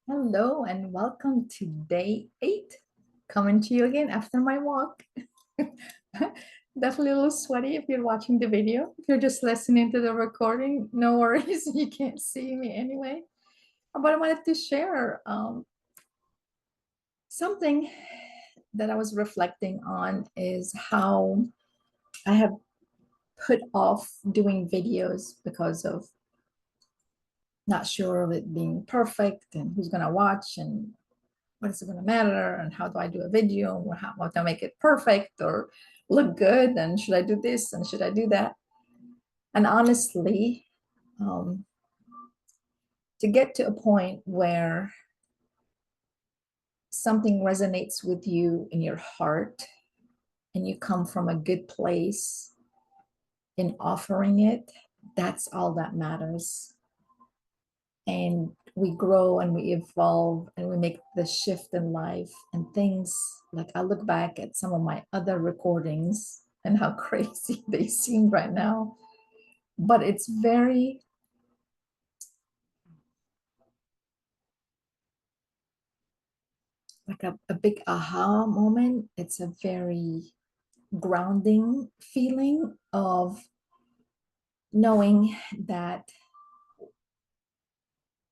Hello and welcome to day 8. Coming to you again after my walk. Definitely a little sweaty if you're watching the video. If you're just listening to the recording, no worries. You can't see me anyway. But I wanted to share something that I was reflecting on is how I have put off doing videos because of not sure of it being perfect and who's going to watch and what is it going to matter and how do I do a video and how to make it perfect or look good and should I do this and should I do that. And honestly, um, to get to a point where something resonates with you in your heart and you come from a good place in offering it, that's all that matters. And we grow and we evolve and we make the shift in life and things. Like I look back at some of my other recordings and how crazy they seem right now, but it's very like a big aha moment. It's a very grounding feeling of knowing that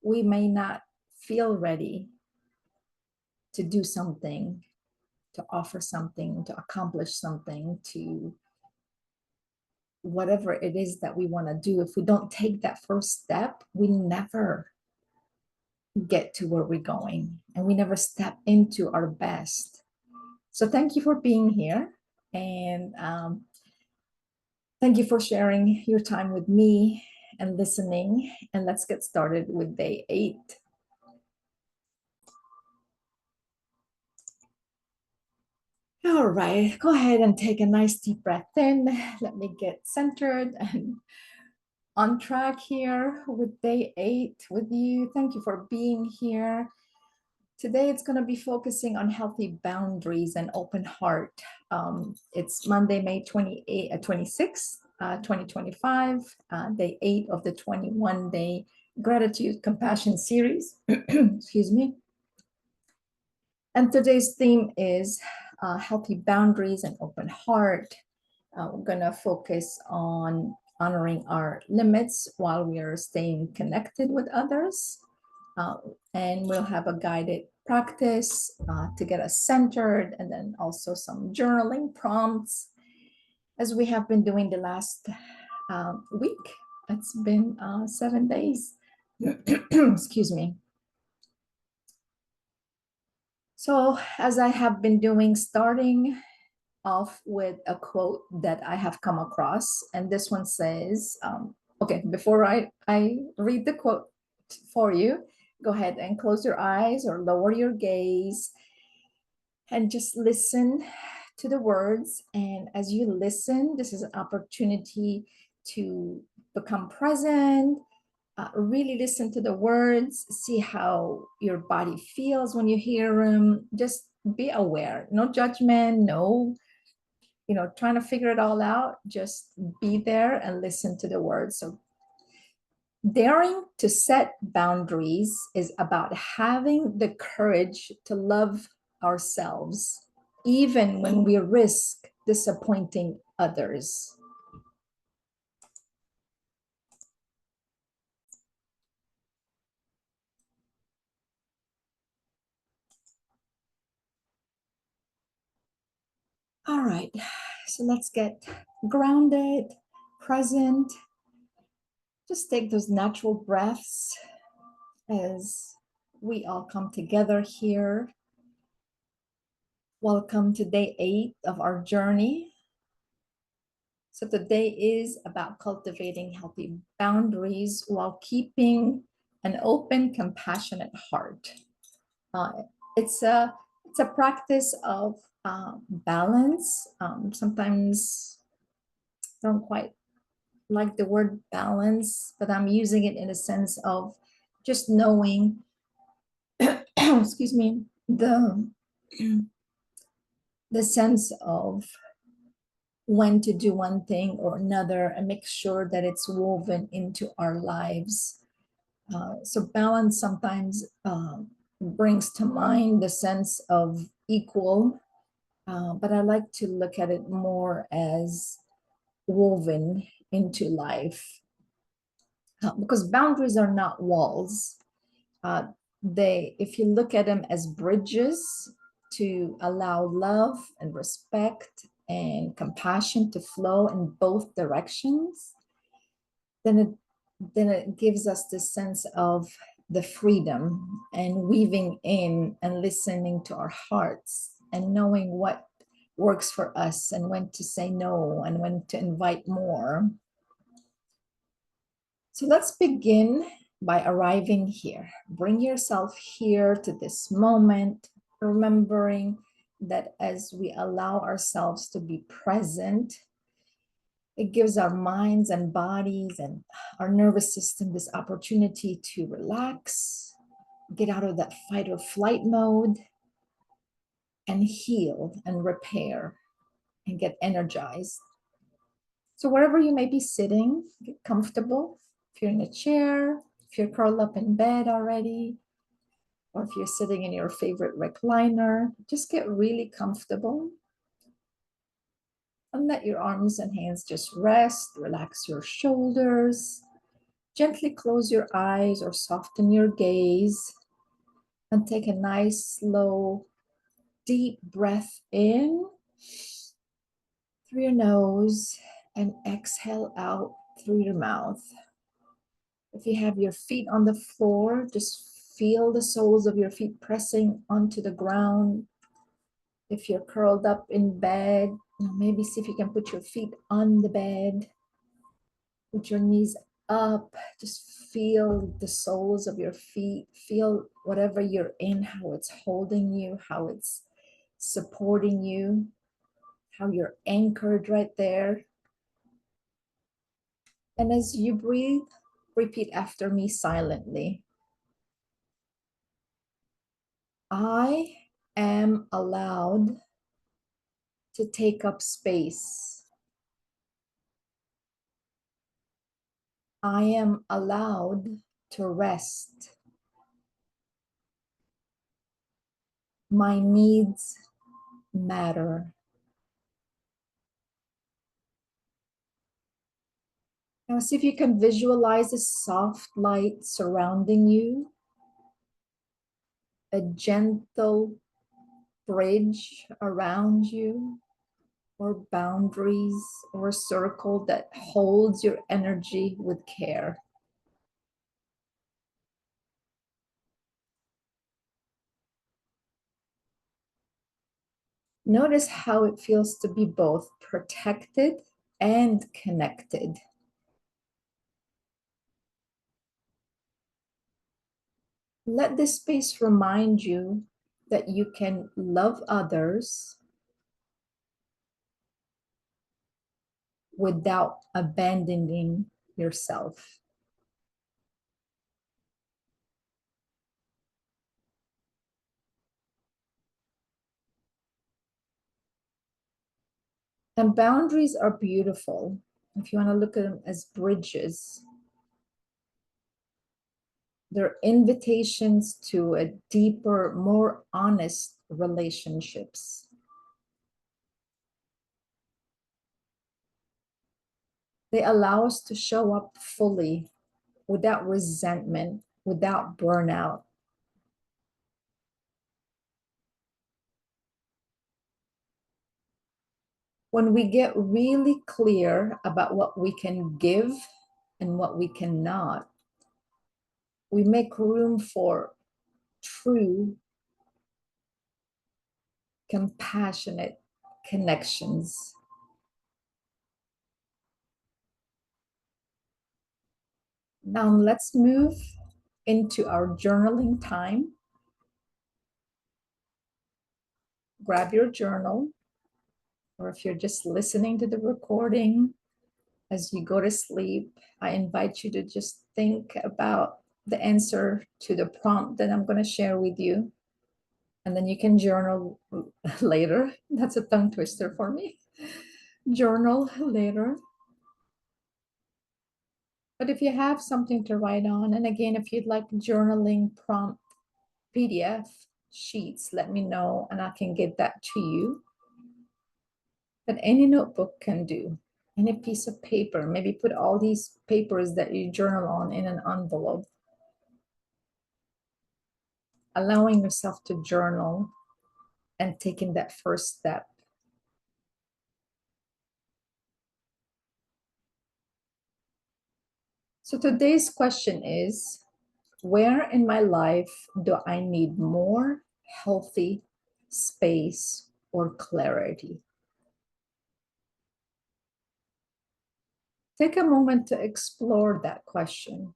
we may not feel ready to do something, to offer something, to accomplish something, to whatever it is that we want to do. If we don't take that first step, we never get to where we're going and we never step into our best. So thank you for being here, and thank you for sharing your time with me and listening. And let's get started with day 8. All right, go ahead and take a nice deep breath in. Let me get centered and on track here with day 8 with you. Thank you for being here. Today it's going to be focusing on healthy boundaries and open heart. It's Monday, May 26th, 2025, day 8 of the 21-day gratitude compassion series. Excuse me. And today's theme is healthy boundaries and open heart. We're going to focus on honoring our limits while we are staying connected with others. Uh, and we'll have a guided practice to get us centered, and then also some journaling prompts as we have been doing the last week. It's been 7 days. Excuse me. So, as I have been doing, starting off with a quote that I have come across, and this one says, okay, before I read the quote for you, go ahead and close your eyes or lower your gaze and just listen to the words. And as you listen, this is an opportunity to become present. Really listen to the words, see how your body feels when you hear them. Just be aware, no judgment, no, trying to figure it all out. Just be there and listen to the words. So daring to set boundaries is about having the courage to love ourselves, even when we risk disappointing others. All right, so let's get grounded, present. Just take those natural breaths as we all come together here. Welcome to day 8 of our journey. So today is about cultivating healthy boundaries while keeping an open, compassionate heart. Uh, it's a practice of balance. Sometimes I don't quite like the word balance, but I'm using it in a sense of just knowing, excuse me, the sense of when to do one thing or another and make sure that it's woven into our lives. So balance sometimes brings to mind the sense of equal, but I like to look at it more as woven into life, because boundaries are not walls. Uh, if you look at them as bridges to allow love and respect and compassion to flow in both directions, then it gives us this sense of the freedom and weaving in and listening to our hearts and knowing what works for us and when to say no and when to invite more. So let's begin by arriving here. Bring yourself here to this moment, remembering that as we allow ourselves to be present, it gives our minds and bodies and our nervous system this opportunity to relax, get out of that fight or flight mode, and heal and repair and get energized. So wherever you may be sitting, get comfortable. If you're in a chair, if you're curled up in bed already, or if you're sitting in your favorite recliner, just get really comfortable and let your arms and hands just rest. Relax your shoulders. Gently close your eyes or soften your gaze and take a nice, slow, deep breath in through your nose and exhale out through your mouth. If you have your feet on the floor, just feel the soles of your feet pressing onto the ground. If you're curled up in bed, maybe see if you can put your feet on the bed. Put your knees up. Just feel the soles of your feet. Feel whatever you're in, how it's holding you, how it's supporting you, how you're anchored right there. And as you breathe, repeat after me silently. I am allowed to take up space. I am allowed to rest. My needs matter. Now see if you can visualize a soft light surrounding you, a gentle bridge around you, or boundaries or a circle that holds your energy with care. Notice how it feels to be both protected and connected. Let this space remind you that you can love others without abandoning yourself. And boundaries are beautiful if you want to look at them as bridges. They're invitations to a deeper, more honest relationships. They allow us to show up fully without resentment, without burnout. When we get really clear about what we can give and what we cannot, we make room for true, compassionate connections. Now let's move into our journaling time. Grab your journal, or if you're just listening to the recording as you go to sleep, I invite you to just think about the answer to the prompt that I'm going to share with you. And then you can journal later. That's a tongue twister for me. Journal later. But if you have something to write on, and again, if you'd like journaling prompt PDF sheets, let me know and I can get that to you. But any notebook can do, any piece of paper, maybe put all these papers that you journal on in an envelope. Allowing yourself to journal and taking that first step. So today's question is, where in my life do I need more healthy space or clarity? Take a moment to explore that question.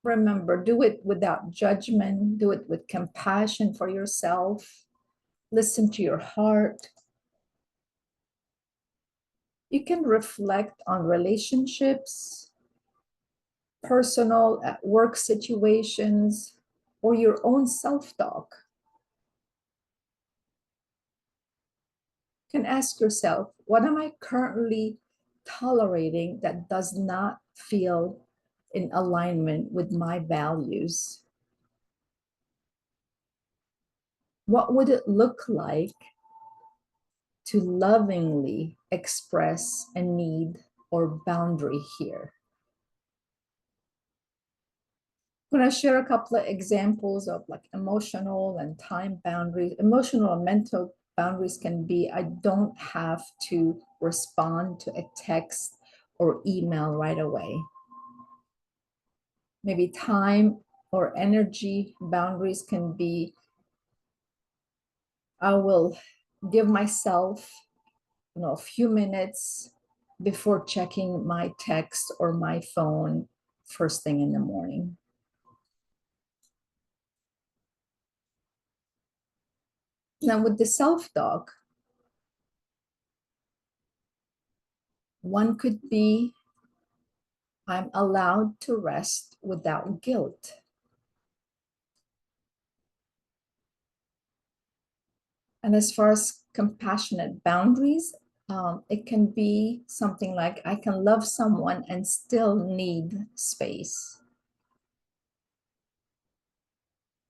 Remember, do it without judgment, do it with compassion for yourself. Listen to your heart. You can reflect on relationships, personal, at work situations, or your own self-talk. You can ask yourself, what am I currently tolerating that does not feel in alignment with my values? What would it look like to lovingly express a need or boundary here? I'm going to share a couple of examples of like emotional and time boundaries. Emotional and mental boundaries can be, I don't have to respond to a text or email right away. Maybe time or energy boundaries can be, I will give myself, a few minutes before checking my text or my phone first thing in the morning. Now with the self-talk, one could be, I'm allowed to rest without guilt. And as far as compassionate boundaries, it can be something like, I can love someone and still need space.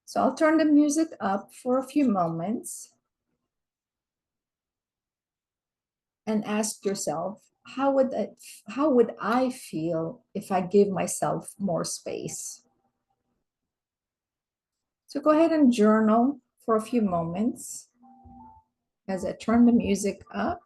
So I'll turn the music up for a few moments and ask yourself, how would I feel if I give myself more space? So go ahead and journal for a few moments as I turn the music up.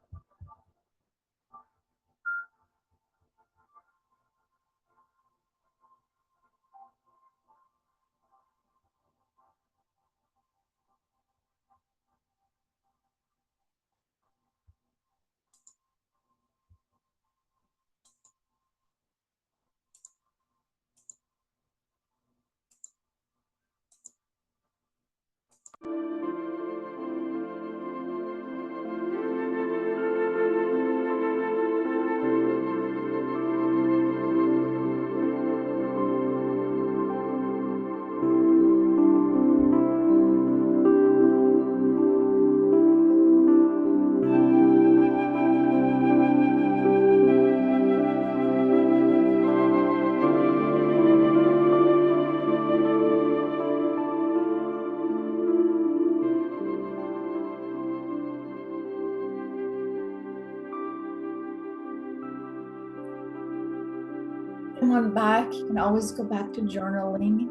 Come on back. You can always go back to journaling.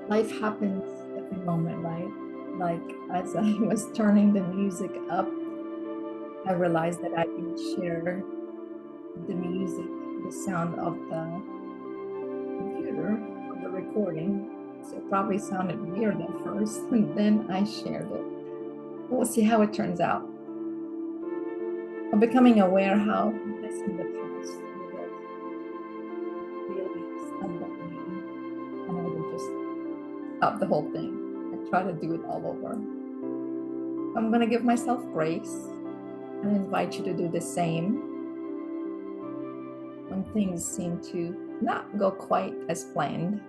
Life happens every moment, right? Like as I was turning the music up, I realized that I didn't share the music, the sound of the computer, of the recording. So it probably sounded weird at first, and then I shared it. We'll see how it turns out. I'm becoming aware how this in the past would really stumble me, and I would just stop the whole thing and try to do it all over. I'm going to give myself grace and invite you to do the same when things seem to not go quite as planned.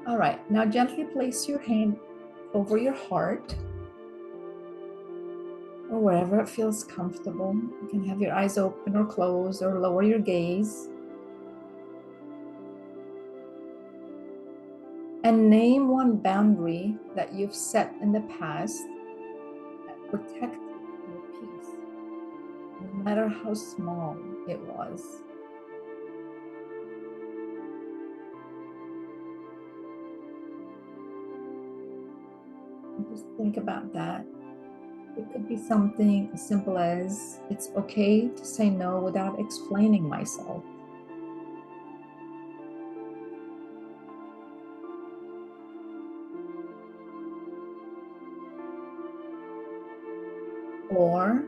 All right, now gently place your hand over your heart or wherever it feels comfortable. You can have your eyes open or closed or lower your gaze. And name one boundary that you've set in the past that protected your peace, no matter how small it was. Just think about that. It could be something as simple as, it's okay to say no without explaining myself. Or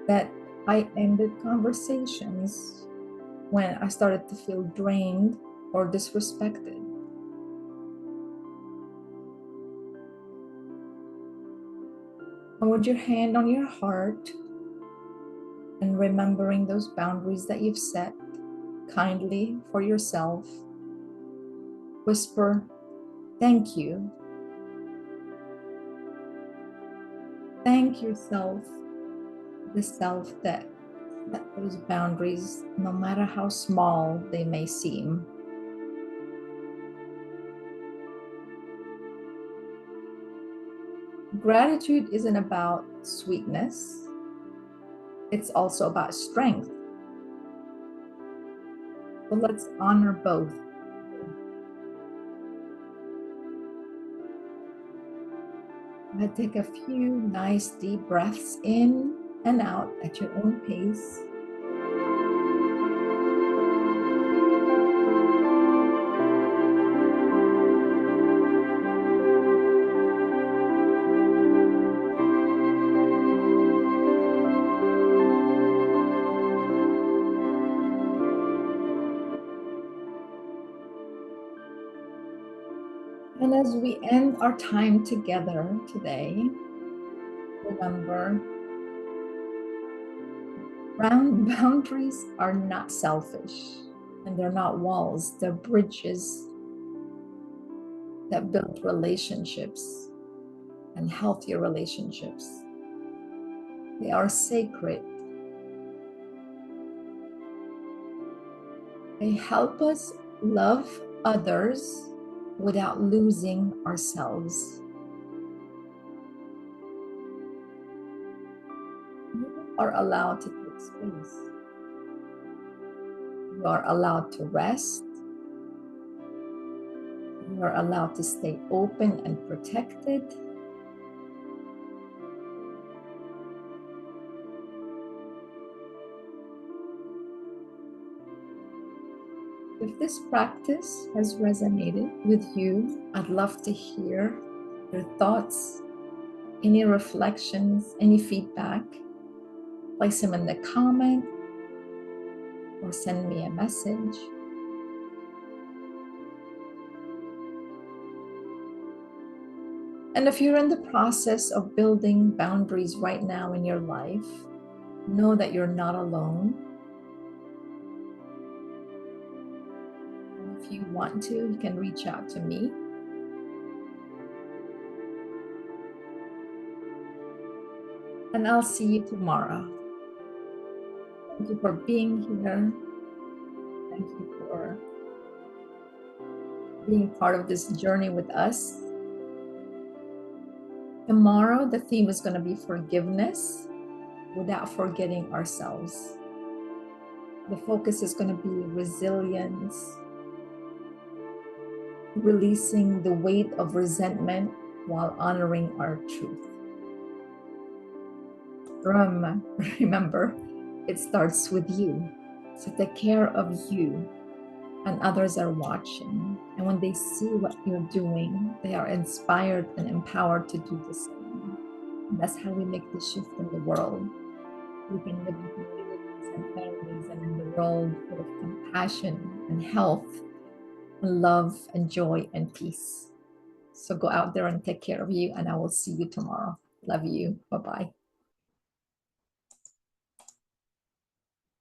that I ended conversations when I started to feel drained or disrespected. And with your hand on your heart and remembering those boundaries that you've set kindly for yourself, whisper, thank you. Thank yourself, the self that set those boundaries, no matter how small they may seem. Gratitude isn't about sweetness, it's also about strength. So let's honor both. Now take a few nice deep breaths in and out at your own pace. And as we end our time together today, remember, boundaries are not selfish and they're not walls, they're bridges that build relationships and healthier relationships. They are sacred. They help us love others without losing ourselves. You are allowed to take space. You are allowed to rest. You are allowed to stay open and protected. If this practice has resonated with you, I'd love to hear your thoughts, any reflections, any feedback. Place them in the comment or send me a message. And if you're in the process of building boundaries right now in your life, know that you're not alone. If you want to, you can reach out to me. And I'll see you tomorrow. Thank you for being here. Thank you for being part of this journey with us. Tomorrow, the theme is going to be forgiveness without forgetting ourselves. The focus is going to be resilience, releasing the weight of resentment while honoring our truth. Remember, it starts with you. So take care of you, and others are watching. And when they see what you're doing, they are inspired and empowered to do the same. And that's how we make the shift in the world. We can live in communities and families and in the world full of compassion and health and love and joy and peace. So go out there and take care of you, and I will see you tomorrow. Love you. Bye-bye.